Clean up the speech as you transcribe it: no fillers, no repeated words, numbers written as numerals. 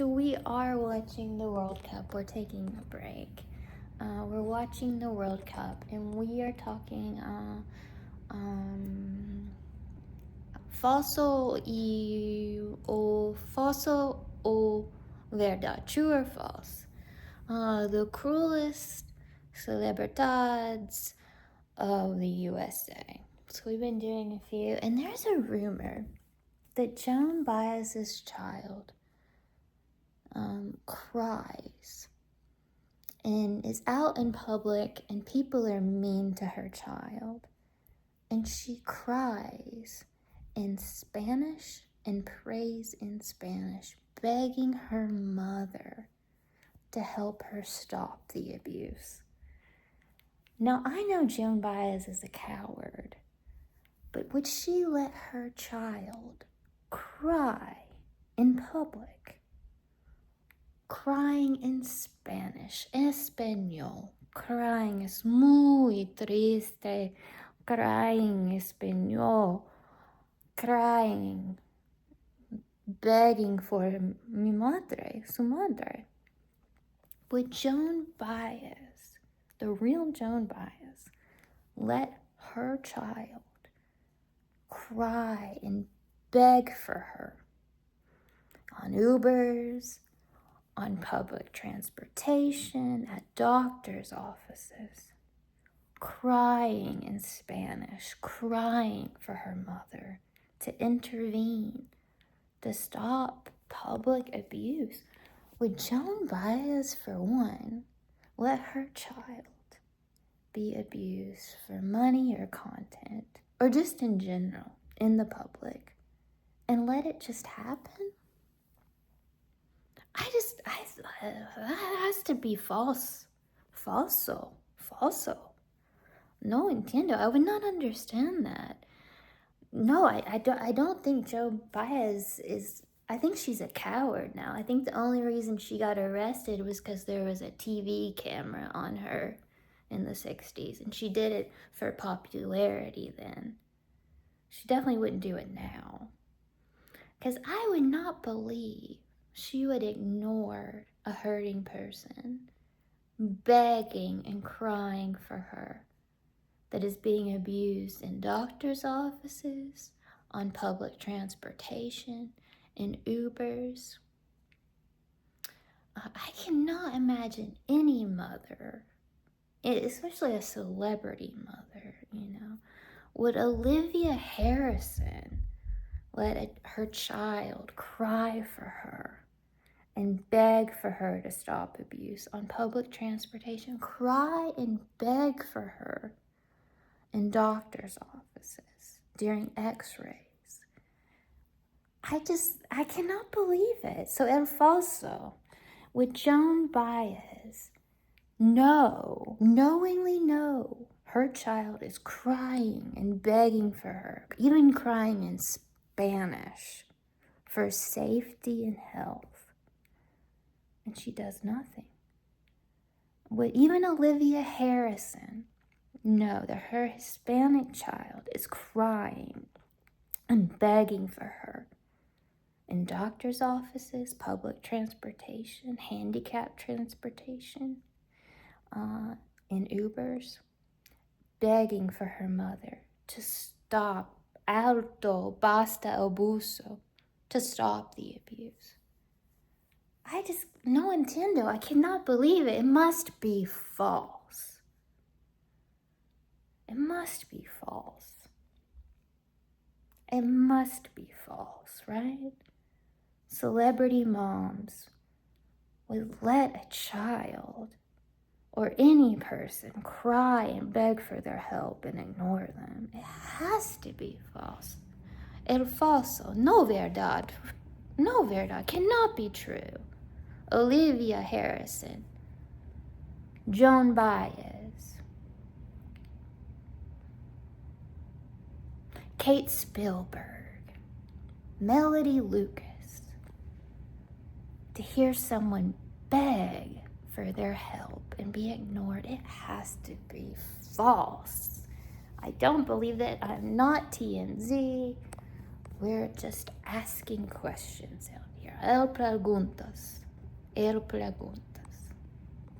So we are watching the World Cup. We're taking a break. We're watching the World Cup, and we are talking falso o verdad, true or false. The cruelest celebrities of the USA. So we've been doing a few, and there's a rumor that Joan Baez's child cries and is out in public, and people are mean to her child, and she cries in Spanish and prays in Spanish, begging her mother to help her stop the abuse. Now, I know Joan Baez is a coward, but would she let her child cry in public? Crying in Spanish, Español, crying es muy triste, crying Español, crying, begging for mi madre, su madre. Would Joan Baez, the real Joan Baez, let her child cry and beg for her on Ubers, on public transportation, at doctor's offices, crying in Spanish, crying for her mother to intervene, to stop public abuse? Would Joan Baez, for one, let her child be abused for money or content, or just in general, in the public, and let it just happen? That has to be false. Falso. No entiendo. I would not understand that. No, I don't think Joan Baez is, I think she's a coward now. I think the only reason she got arrested was because there was a TV camera on her in the 60s, and she did it for popularity then. She definitely wouldn't do it now. Because I would not believe she would ignore a hurting person begging and crying for her that is being abused in doctor's offices, on public transportation, in Ubers. I cannot imagine any mother, especially a celebrity mother, would Olivia Harrison let her child cry for her and beg for her to stop abuse on public transportation, cry and beg for her in doctor's offices during x-rays? I cannot believe it. So El Falso, would Joan Baez knowingly know her child is crying and begging for her, even crying in Spanish for safety and health, and she does nothing? Would even Olivia Harrison know that her Hispanic child is crying and begging for her in doctor's offices, public transportation, handicapped transportation, in Ubers, begging for her mother to stop, alto, basta abuso, to stop the abuse? No entiendo. I cannot believe it. It must be false. It must be false. It must be false, right? Celebrity moms would let a child or any person cry and beg for their help and ignore them. It has to be false. El falso, no verdad, cannot be true. Olivia Harrison, Joan Baez, Cate Speilberg, Melody Lucas. To hear someone beg for their help and be ignored, it has to be false. I don't believe that. I'm not TMZ. We're just asking questions out here. Él preguntas. Él pregunta.